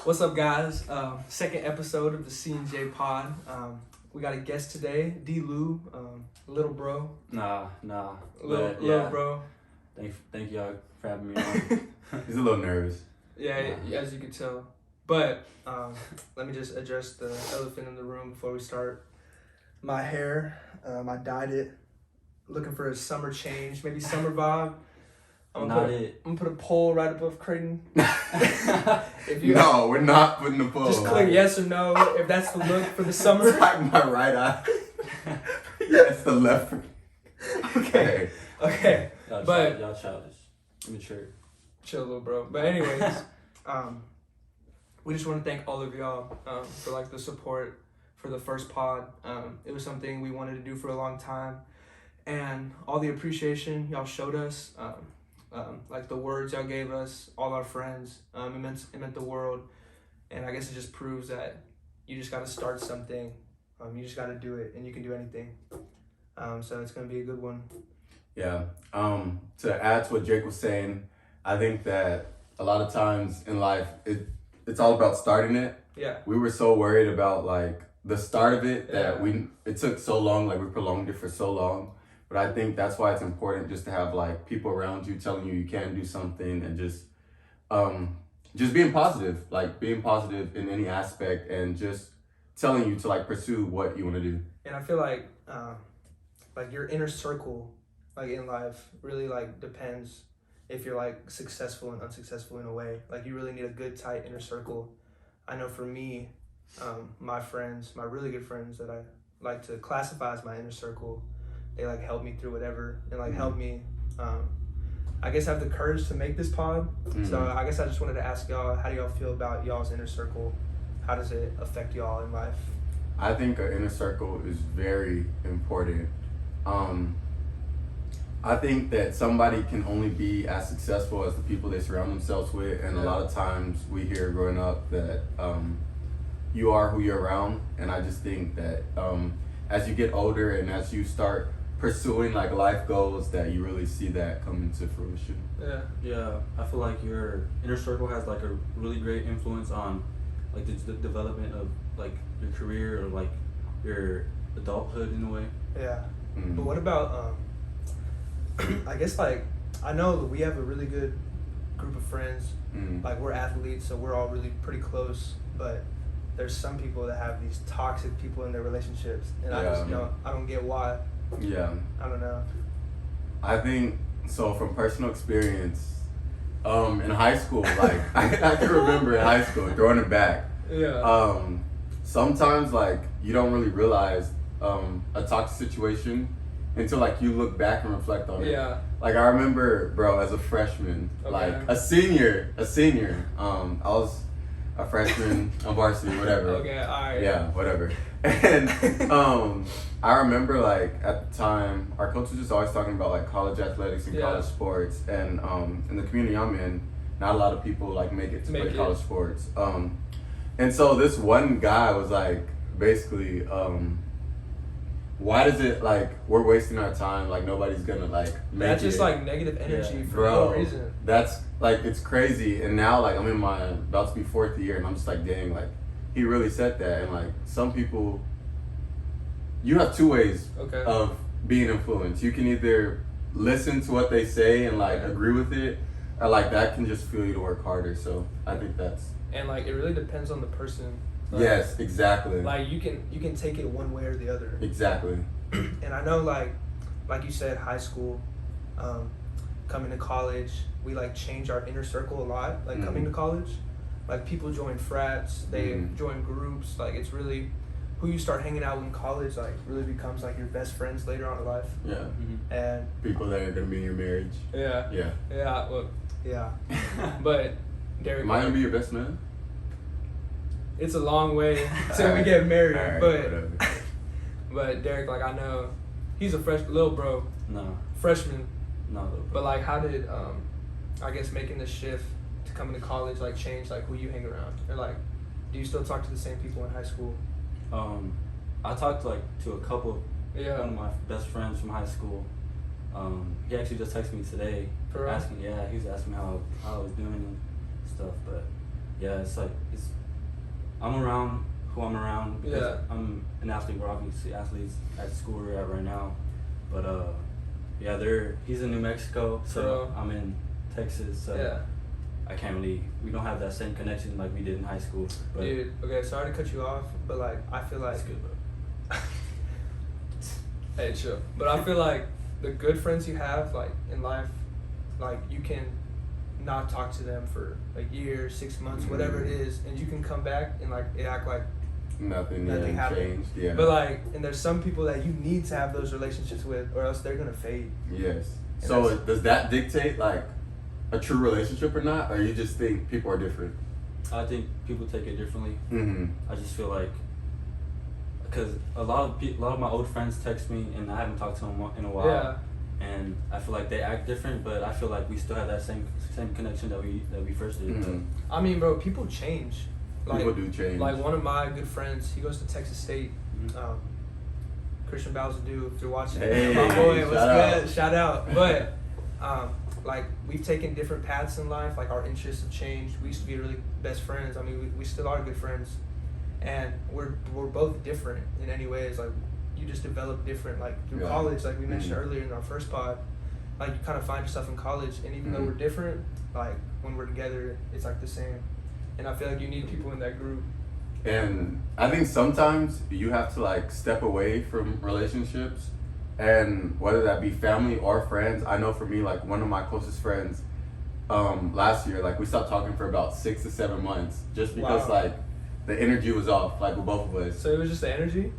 What's up, guys? Second episode of the C&J Pod. We got a guest today, D. Lou, little bro. Nah. Little bro. Thank y'all for having me on. He's a little nervous. Yeah, as you can tell. But let me just address the elephant in the room before we start. My hair, I dyed it, looking for a summer change, maybe summer vibe. I'm gonna put a poll right above Creighton. No, we're not putting the poll. Just click yes or no if that's the look for the summer. It's like my right eye. Yes, the left. Okay. Y'all childish. Immature. Chill, little bro. But anyways, we just want to thank all of y'all for like the support for the first pod. It was something we wanted to do for a long time, and all the appreciation y'all showed us. Like the words y'all gave us, all our friends, it meant the world. And I guess it just proves that you just got to start something. You just got to do it, and you can do anything. So it's going to be a good one. Yeah. To add to what Jake was saying, I think that a lot of times in life, it's all about starting it. Yeah. We were so worried about like the start of it that it took so long, like we prolonged it for so long. But I think that's why it's important just to have like people around you telling you can do something, and just being positive, like being positive in any aspect, and just telling you to like pursue what you want to do. And I feel like your inner circle, like in life, really like depends if you're like successful and unsuccessful in a way. Like you really need a good tight inner circle. I know for me, my friends, my really good friends that I like to classify as my inner circle, they like help me through whatever, and like help me, I guess, have the courage to make this pod. So I guess I just wanted to ask y'all, how do y'all feel about y'all's inner circle? How does it affect y'all in life? I think an inner circle is very important. I think that somebody can only be as successful as the people they surround themselves with, and a lot of times we hear growing up that you are who you're around, and I just think that as you get older and as you start pursuing like life goals, that you really see that come into fruition. Yeah, I feel like your inner circle has like a really great influence on like the development of like your career or like your adulthood in a way. Yeah. But what about I guess like I know that we have a really good group of friends. Like we're athletes, so we're all really pretty close, but there's some people that have these toxic people in their relationships, and I just I don't get why. Yeah. I don't know. I think so from personal experience. In high school, like I can remember in high school throwing it back. Yeah. Sometimes like you don't really realize a toxic situation until like you look back and reflect on it. Yeah. Like I remember, bro, as a freshman, like a senior. I was a freshman on varsity, whatever. Okay, alright. Yeah, whatever. And I remember like at the time, our coach was just always talking about like college athletics and college sports, and in the community I'm in, not a lot of people like make it to play college sports. And so this one guy was like, basically, why does it like we're wasting our time? Like nobody's gonna like make That's just it. like negative energy for Bro, no reason. That's like it's crazy. And now like I'm in my about to be 4th year, and I'm just like, dang, like he really said that. And like some people, you have two ways of being influenced. You can either listen to what they say and like agree with it, or like that can just fuel you to work harder. So I think that's, and like it really depends on the person. Like, yes, exactly. Like you can take it one way or the other. Exactly. And I know like you said, high school, coming to college, we like change our inner circle a lot. Like coming to college, like people join frats, they join groups. Like it's really who you start hanging out with in college, like really becomes like your best friends later on in life. Yeah. And people that are gonna be in your marriage. Yeah. Well, yeah. But Derek, am I gonna be your best man? It's a long way till we get married, whatever. But Derek, like I know, he's a little bro. No. Freshman. No, little bro. But like, how did I guess making the shift to coming to college like change like who you hang around, or like, do you still talk to the same people in high school? I talked to a couple. One of my best friends from high school. He actually just texted me today, asking. Yeah, he was asking me how I was doing and stuff. But yeah, it's like I'm around who I'm around because Yeah. I'm an athlete. We're obviously athletes at school we're at right now, but yeah, he's in New Mexico, so Bro. I'm in Texas, so Yeah. I can't really. We don't have that same connection like we did in high school. But Dude, okay, sorry to cut you off, but like I feel like that's good, bro. hey, chill. But I feel like the good friends you have, like in life, like you can not talk to them for a year, 6 months, whatever it is, and you can come back and like it act like Nothing happened. changed. Yeah. But like, and there's some people that you need to have those relationships with, or else they're gonna fade. Yes. And So that's- does that dictate like a true relationship or not, or you just think people are different? I think people take it differently. Mm-hmm. I just feel like because a lot of my old friends text me and I haven't talked to them in a while. Yeah. And I feel like they act different, but I feel like we still have that same connection that we first did. Mm-hmm. I mean, bro, people change. Like, People do change. Like one of my good friends, he goes to Texas State. Mhm. Christian Balzadu, if you're watching, Hey, my boy, what's shout out. good? Shout out. But like we've taken different paths in life. Like our interests have changed. We used to be really best friends. I mean, we still are good friends, and we're both different in any ways. Like you just develop different. Like through Yeah. college, like we mentioned Mhm. earlier in our first pod, like you kind of find yourself in college, and even though Mhm. we're different, like when we're together, it's like the same. And I feel like you need people in that group. And I think sometimes you have to like step away from relationships, and whether that be family or friends. I know for me, like one of my closest friends, last year, like we stopped talking for about 6 to 7 months just because Wow. like the energy was off, like with both of us. So it was just the energy.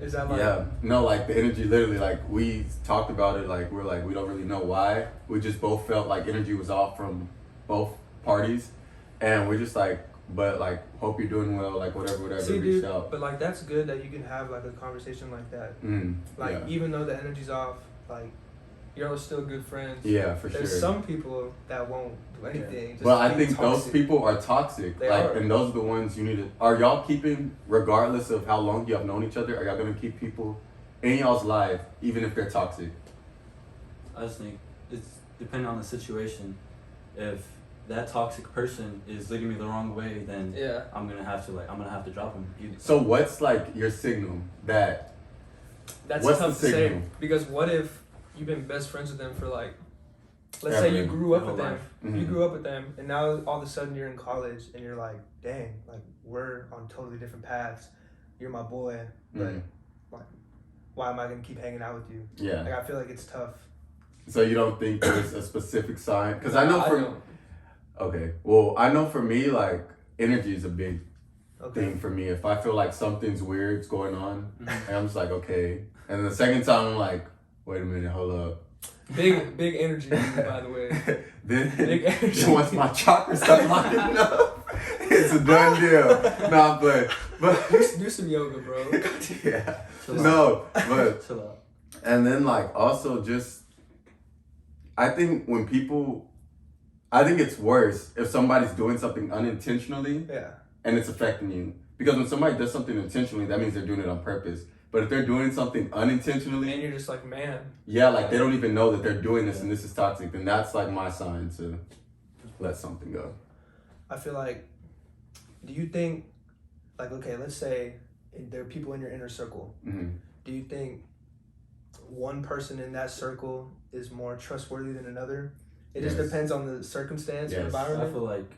Is that like? Yeah, no, like the energy literally, like we talked about it, like we're like, we don't really know why. We just both felt like energy was off from both parties. And we're just like, but like, hope you're doing well, like whatever, See, reached dude, out. but like that's good that you can have like a conversation like that. Like Yeah. even though the energy's off, like you're still good friends. Yeah, for There's sure. some people that won't do anything. Just But I be think those toxic. people are toxic. They like, are. and those are the ones you need to. Are y'all keeping, regardless of how long you have known each other, are y'all gonna keep people in y'all's life, even if they're toxic? I just think it's depending on the situation. If that toxic person is leading me the wrong way, then Yeah. I'm gonna have to drop him. So what's like your signal that? That's What's tough the to say signal? because what if you've been best friends with them for like, let's say you Ever. grew up Your with whole them, life. you Mhm. grew up with them, and now all of a sudden you're in college and you're like, dang, like we're on totally different paths. You're my boy, but Mhm. like, why am I gonna keep hanging out with you? Yeah. Like I feel like it's tough. So you don't think there's a specific sign? Because I No, know for. don't. Okay. Well, I know for me, like energy is a big Okay. thing for me. If I feel like something's weird's going on, Mhm. and I'm just like, okay. And the second time, I'm like, wait a minute, hold up. Big energy, by the way. Then Big energy. once my chakras start lining up, it's a done deal. Nah, but Do some yoga, bro. yeah, Chill out. no, but Chill out. and then like also just, I think when people, I think it's worse if somebody's doing something unintentionally Yeah. and it's affecting you. Because when somebody does something intentionally, that means they're doing it on purpose. But if they're doing something unintentionally, And you're just like, man. yeah, like they don't even know that they're doing this and this is toxic, then that's like my sign to let something go. I feel like, do you think, like, okay, let's say there are people in your inner circle. Hmm. Do you think one person in that circle is more trustworthy than another? It just Yes. depends on the circumstance or Yes. I environment. feel like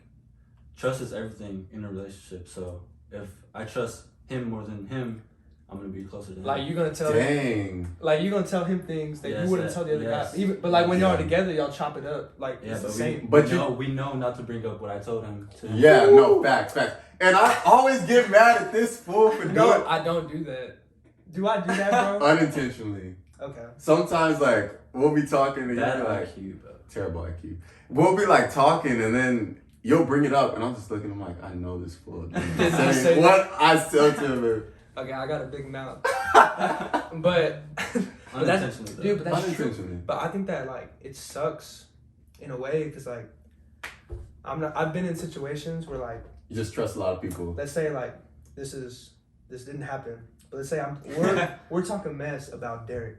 trust is everything in a relationship. So if I trust him more than him, I'm gonna be closer to him. Like you're gonna tell him, Dang. like you're gonna tell him things that Yes, you wouldn't that- tell the other yes. guy. Even, but like when y'all are Yeah. together, y'all chop it up. Like yeah, it's the but same. But we know not to bring up what I told him to him. Yeah, no, facts. And I always get mad at this fool for doing No, it I don't do that. Do I do that, bro? unintentionally. Okay. Sometimes, like, we'll be talking and Bad you'll be like, IQ, bro. terrible IQ. We'll be like talking and then you'll bring it up and I'm just looking, I'm like, I know this fool. Did you say Saying what I said to him. Okay, I got a big mouth. But, but that's, Unintentionally, though. dude, but that's true. Unintentionally. But I think that like it sucks in a way because like I've been in situations where like You just trust a lot of people. let's say like this didn't happen, but let's say we're talking mess about Derek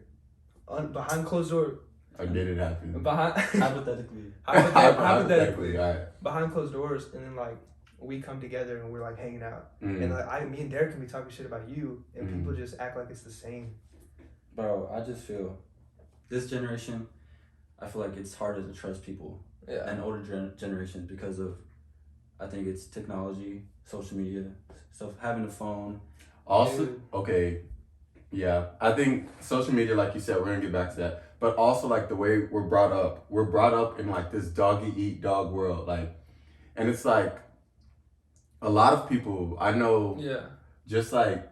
behind closed door Or did it happen? behind Hypothetically. hypothetically Alright. behind closed doors, and then like we come together and we're like hanging out, Mm. and like me and Derek can be talking shit about you, and Mm. people just act like it's the same. Bro, I just feel this generation, I feel like it's harder to trust people Yeah. than older generations because of, I think it's technology, social media, stuff, having a phone. Also, Dude. okay, yeah, I think social media, like you said, we're gonna get back to that. But also, like the way we're brought up in like this doggy eat dog world, like, and it's like a lot of people I know, Yeah. just like,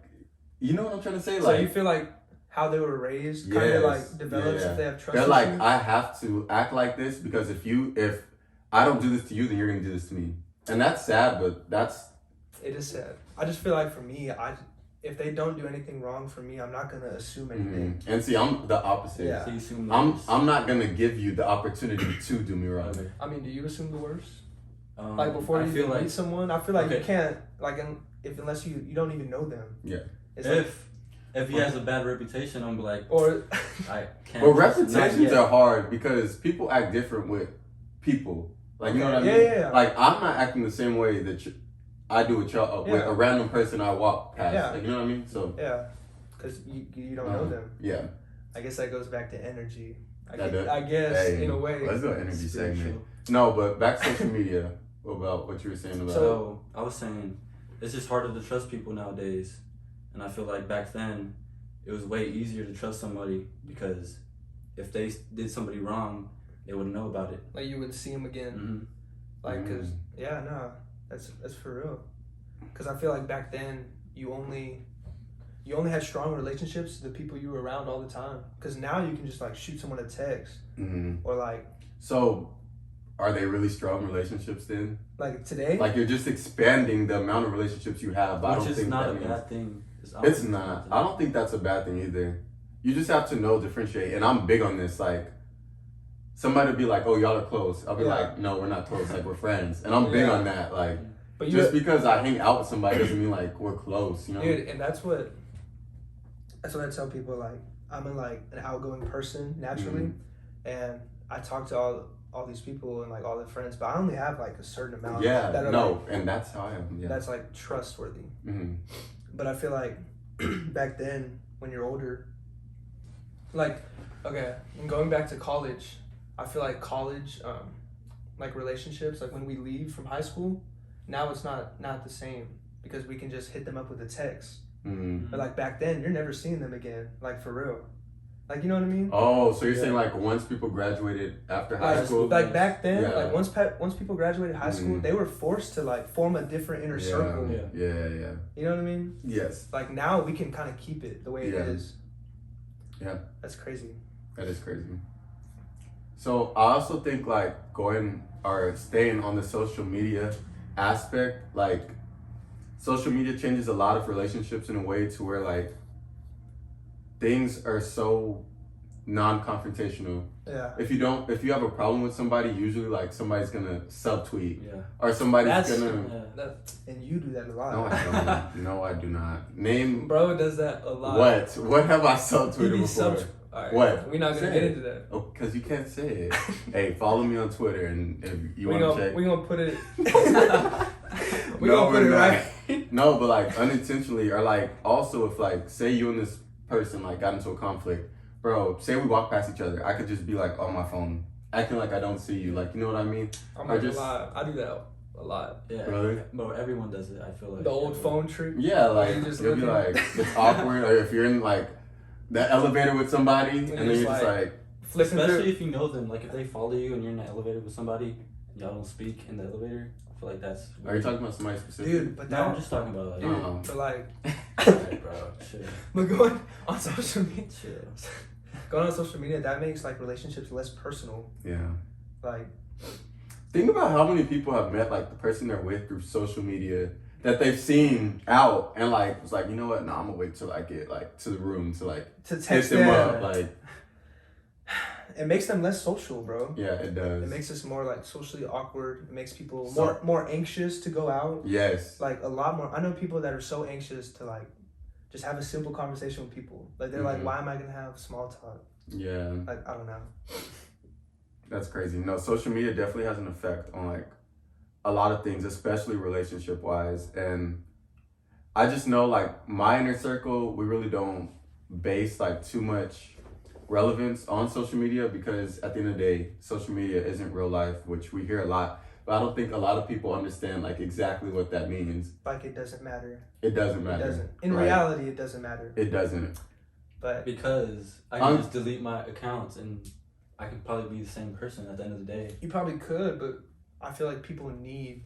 you know what I'm trying to say, So like, you feel like how they were raised kind of Yes, like develops yeah. if they have trust they're like, issues? I have to act like this because if I don't do this to you, then you're gonna do this to me, and that's sad, but that's It is sad. I just feel like for me, if they don't do anything wrong for me, I'm not gonna assume anything. And see, I'm the opposite. Yeah. So you assume the I'm worst. I'm not gonna give you the opportunity to do me wrong. Okay. I mean, do you assume the worst? Um, Like before I you feel even like meet someone, I feel like you Okay. can't unless you don't even know them. Yeah. It's like, if he has a bad reputation, I'm like, or I can't. But trust him. Not reputations yet. are hard because people act different with people. Like, you know what I Yeah, mean? yeah, yeah. Like, I'm not acting the same way that I do with y'all, with Yeah. a random person I walk past. Yeah. Like, you know what I mean? So, yeah, because you don't know them. yeah. I guess that goes back to energy. That I guess Hey, in a way. Let's do an energy segment. Spiritual. No, but back to social media. About what you were saying about. So I was saying, it's just harder to trust people nowadays, and I feel like back then, it was way easier to trust somebody because if they did somebody wrong, they would know about it. Like you would see them again. Mm-hmm. Like, cause that's for real. Cause I feel like back then you only had strong relationships to the people you were around all the time. Cause now you can just like shoot someone a text or like. So, are they really strong relationships then? Like today. Like you're just expanding the amount of relationships you have. But I Which don't is think not that a means bad thing. it's not. I don't think that's a bad thing either. You just have to know differentiate, and I'm big on this. Like somebody be like, "Oh, y'all are close." I'll be like, "No, we're not close. Like we're friends," and I'm big on that. Like. But Just because I hang out with somebody doesn't mean like we're close, you know. Dude, and that's what I tell people. Like I'm an outgoing person naturally, and I talk to all these people and like all their friends, but I only have like a certain amount. Yeah, that are, no, like, and that's how I am. Yeah. that's like trustworthy. Mm-hmm. But I feel like back then, when you're older, like okay, and going back to college, I feel like college, like relationships, like when we leave from high school. Now it's not the same because we can just hit them up with a text. Mm-hmm. But like back then, you're never seeing them again. Like for real. Like you know what I mean? Oh, so you're Yeah. saying like once people graduated after high school? Like back then, Yeah. like once people graduated high school, they were forced to like form a different inner circle. Yeah. You know what I mean? Yes. Like now we can kind of keep it the way it is. Yeah. That's crazy. That is crazy. So I also think like staying on the social media aspect, like social media changes a lot of relationships in a way to where like things are so non-confrontational. Yeah. If you have a problem with somebody, usually like somebody's gonna subtweet. Yeah. Or somebody's gonna. And you do that a lot. No, I don't. No, I do not. Name. Bro does that a lot. What? What have I subtweeted before? Alright, What? We're not gonna Say get it. into that. Oh, because you can't say it. Hey, follow me on Twitter, and if you want to check. We're gonna put it. No, gonna put it we're not. right. No, but like unintentionally, or like also if like say you and this person like got into a conflict, bro. Say we walk past each other, I could just be like on my phone, acting like I don't see you. Like you know what I mean? I'm Or not just- gonna lie. I do that a lot. Yeah. Really? Bro, everyone does it. I feel like The old phone trick. Yeah, like You just you'll be looking. like it's awkward, or if you're in like the elevator with somebody, and then just you're just like Flipping Especially through. if you know them, like if they follow you and you're in the elevator with somebody, and y'all don't speak in the elevator. I feel like that's. Are you talking about somebody specific? Dude, but No, that I'm just talking about like. dude, but like, Alright, bro, chill, but going on social media, chill. going on social media, that makes like relationships less personal. Yeah. Like, Think about how many people have met like the person they're with through social media that they've seen out and like was like, you know what? No, I'm gonna wait till I get like to the room to like to hit text them them, up. Like, it makes them less social, bro. yeah, it does. It makes us more like socially awkward. It makes people So- more anxious to go out. Yes. Like a lot more. I know people that are so anxious to like just have a simple conversation with people. Like they're like, Mhm. why am I gonna have small talk? Yeah. Like I don't know. That's crazy. No, social media definitely has an effect on like a lot of things, especially relationship wise. And I just know like my inner circle, we really don't base like too much relevance on social media, because at the end of the day, social media isn't real life, which we hear a lot. But I don't think a lot of people understand like exactly what that means. Like it doesn't matter. It doesn't matter. It doesn't. In Like, reality, it doesn't matter. it doesn't. But Because I can just delete my accounts and I can probably be the same person at the end of the day. you probably could, but I feel like people need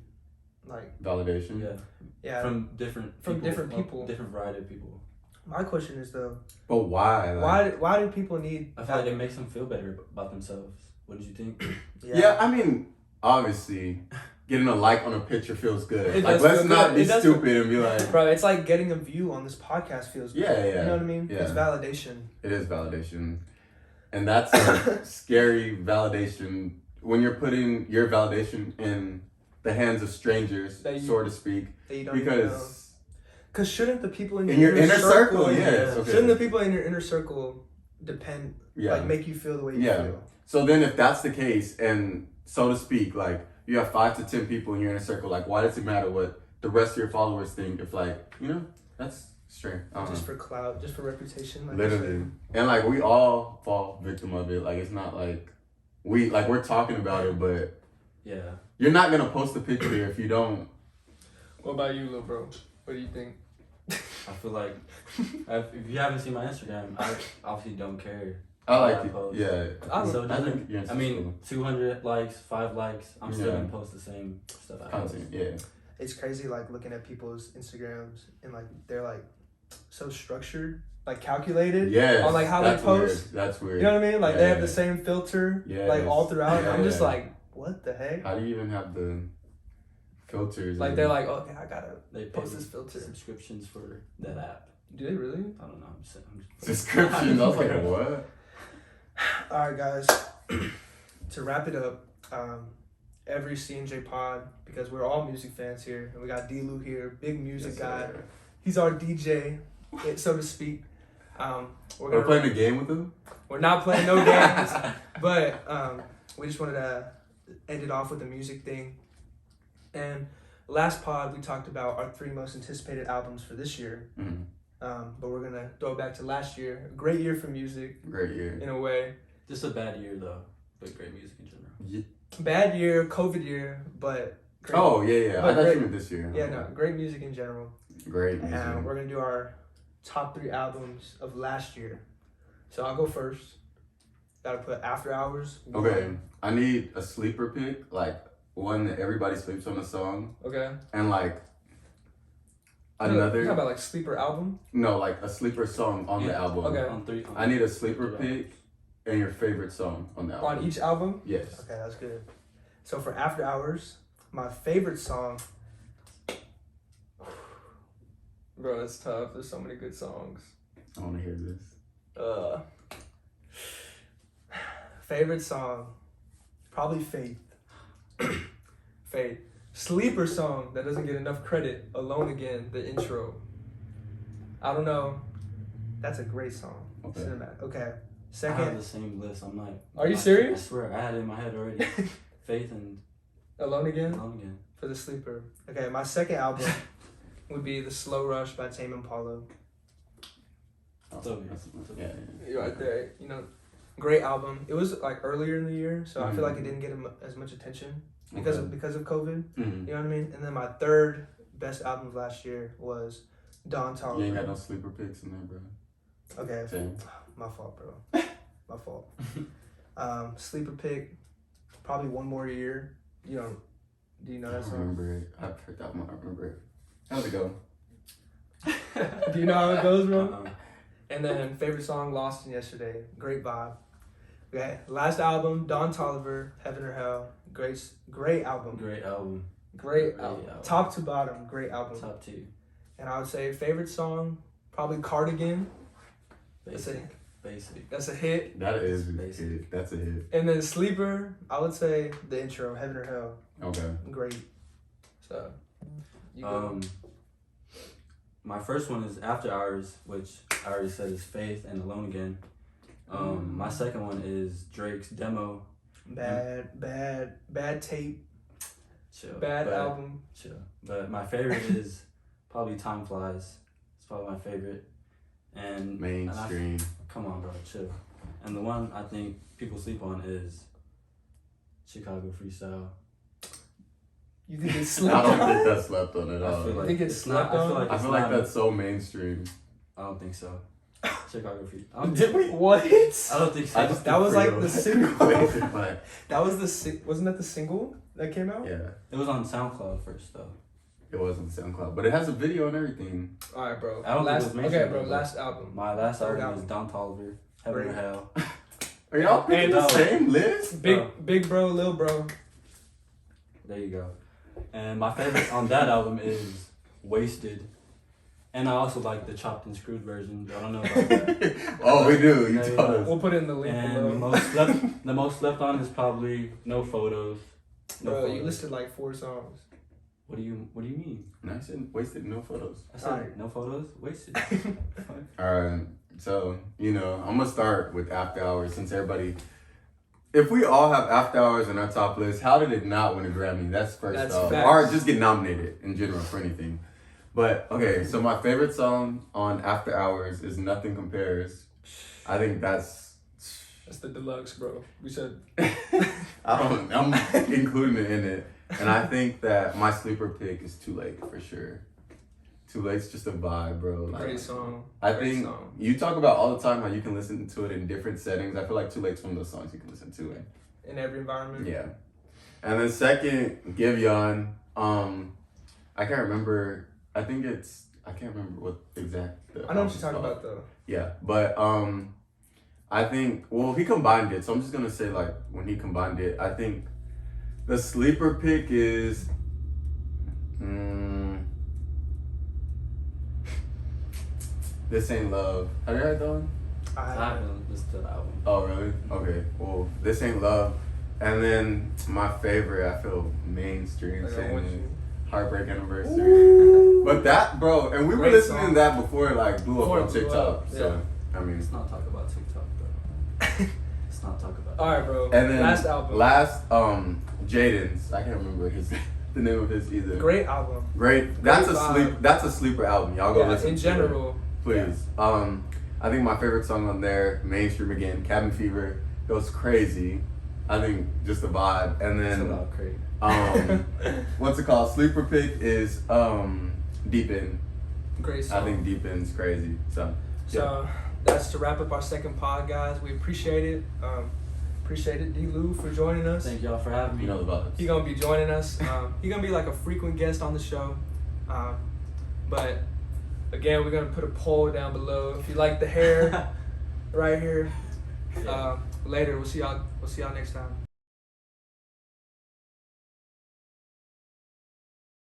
like Validation. yeah. From different people. different variety of people. My question is though, But why? Like, why do people need? I feel like it makes them feel better about themselves. What did you think? yeah, I mean, obviously, getting a like on a picture feels good. It Like, does let's feel not good. be It does stupid and be like, Bro, it's like getting a view on this podcast feels good. Yeah, yeah. You know what I mean? Yeah. It's validation. it is validation. And that's a scary validation when you're putting your validation in the hands of strangers, so to speak. That you don't even know. Because shouldn't the people in your inner circle, yes. Okay. Shouldn't the people in your inner circle depend, Yeah. like make you feel the way you Yeah. feel? So then if that's the case, and so to speak, like you have 5 to 10 people in your inner circle, like why does it matter what the rest of your followers think if like, you know, that's strange. Just for clout, just for reputation. Like Literally. And like we all fall victim of it. Like it's not like we're talking about it, but Yeah. you're not gonna post a picture if you don't. What about you, little bro? What do you think? I feel like if you haven't seen my Instagram, I obviously don't care. I like I it. post. Yeah. So it I think doesn't. your I mean, cool. 200 likes, 5 likes. I'm still Yeah. gonna post the same stuff I post. Content. Yeah. It's crazy, like looking at people's Instagrams and like they're like so structured, like calculated. Yeah. On like how that's they post. Weird. That's weird. You know what I mean? Like Yeah, they have yeah. the same filter, Yes. like all throughout. Yeah, I'm just yeah. like, what the heck? How do you even have the filters? Like and- they're like, okay, I gotta They pay post this filter. subscriptions for that app. Do they really? I don't know. I'm just subscriptions. I was like, what? All right, guys. To wrap it up, every C&J pod, because we're all music fans here, and we got D-Lou here, big music Yes, guy. sir. He's our DJ, so to speak. We're playing a game with them. We're not playing no games, but we just wanted to end it off with a music thing. And last pod, we talked about our 3 most anticipated albums for this year. Mm-hmm. But we're gonna throw it back to last year. A great year for music, Great year. in a way. Just a bad year though, but great music in general. Yeah. Bad year, COVID year, but great. Oh yeah. But I thought great- you meant this year. Yeah, no, great music in general. Great music. And we're gonna do our top 3 albums of last year. So I'll go first. Gotta put After Hours. Okay, I need a sleeper pick, like one that everybody sleeps on the song, Okay. and like You're another. talking about like sleeper album. No, like a sleeper song on the Yeah, album. Okay. On three. I need a sleeper Yeah. pick and your favorite song on the album. On each album? Yes. Okay, that's good. So for After Hours, my favorite song. Bro, it's tough. There's so many good songs. I want to hear this. Favorite song, probably Faith. Faith. Sleeper song that doesn't get enough credit, Alone Again, the intro. I don't know. That's a great song. Okay. Cinematic. Okay. I have Second, the same list. I'm like. Are you serious? I swear, I had it in my head already. Faith and Alone Again Alone Again. for the sleeper. Okay, my second album would be The Slow Rush by Tame Impala. So good. Yeah. You're right there. You know, great album. It was like earlier in the year, so I feel like it didn't get as much attention because of COVID. Mm-hmm. You know what I mean? And then my third best album of last year was Don You Toliver. ain't got no sleeper picks in there, bro. Okay, Same. my fault, bro. My fault. Sleeper pick, probably One More Year. You know, do you know I that don't song? remember it. I've heard that one. I remember it. How'd it go? Do you know how it goes, bro? Uh-uh. And then favorite song, Lost in Yesterday. Great vibe. Okay, last album, Don Toliver, Heaven or Hell. Great album. Great album. Great Great album. album. Top to bottom, great album. Top 2. And I would say favorite song, probably Cardigan. Basic. Basic. That's a hit. That is a Basic. hit. That's a hit. And then sleeper, I would say the intro, Heaven or Hell. Okay. Great. So, you go. My first one is After Hours, which I already said is Faith and Alone Again. My second one is Drake's Demo. Bad tape. chill. Bad but, album. Chill. But my favorite is probably Time Flies. It's probably my favorite. And Mainstream. Come on, bro, chill. And the one I think people sleep on is Chicago Freestyle. You think it's I slept don't on? think that's slept on at I all. feel like think it's slept not, on? I feel like that's so mainstream. I don't think so. Chicago Freestyle. Did we? What? I don't think so. I just That was like feel the single. like, That was wasn't that the single that came out? yeah, It was on SoundCloud first though. it wasn't SoundCloud, but it has a video and everything. All right, bro. I don't think it was Okay, mainstream, bro. but- Last album. My last Third album is album. Don Toliver, Heaven or Great. Hell. Are y'all picking the no. same list? Big bro, little bro. There you go. And my favorite on that album is Wasted. And I also like the chopped and screwed version. I don't know about that. Oh, we do. You Yeah, told yeah. us. We'll put it in the link And below. the most left on is probably No Photos. No Bro, Photos. you listed like 4 songs. What do you mean? No, I said wasted no photos. I said Alright. No Photos? Wasted. Alright, so, I'm gonna start with After Hours since everybody. If we all have After Hours in our top list, how did it not win a Grammy? That's first That's off. facts. Or just get nominated in general for anything. But, okay, so my favorite song on After Hours is Nothing Compares. I think that's. That's the deluxe, bro. We said. I'm including it in it. And I think that my sleeper pick is Too Late for sure. Too Late's just a vibe, bro. Like, Great song. I Great think song. you talk about all the time how you can listen to it in different settings. I feel like Too Late's one of those songs you can listen to In every environment. Yeah. And then second, Giveon. I can't remember. I can't remember what exact. I know what you're talking about though. Yeah, but I think he combined it. So I'm just gonna say like when he combined it, I think the sleeper pick is. This Ain't Love. Have you heard that one? I haven't listened to the album. Oh, really? Okay. Well, This Ain't Love. And then my favorite, I feel mainstream, Like, I saying Want it, You. Heartbreak Anniversary. But that, bro, and we were Great listening song. to that before it like blew Before up it on blew TikTok. up, So, I mean. Let's not talk about TikTok, bro. Let's not talk about All right, bro. And then Last album. Jaden's. I can't remember the name of his either. Great album. Great. That's vibe. That's a sleeper album. Y'all go Yeah, listen in to general. it, please. I think my favorite song on there, Mainstream again, Cabin Fever, goes crazy. I think just the vibe. And Chill then out, Craig. what's it called? Sleeper pick is Deep In. Great song. I think Deep In's crazy. So So that's to wrap up our second pod, guys. We appreciate it. Appreciate it, D. Lou, for joining us. Thank y'all for having me. you know the vibes. He's gonna be joining us. He's gonna be like a frequent guest on the show. But again, we're gonna put a poll down below. If you like the hair, right here. Later, we'll see y'all next time.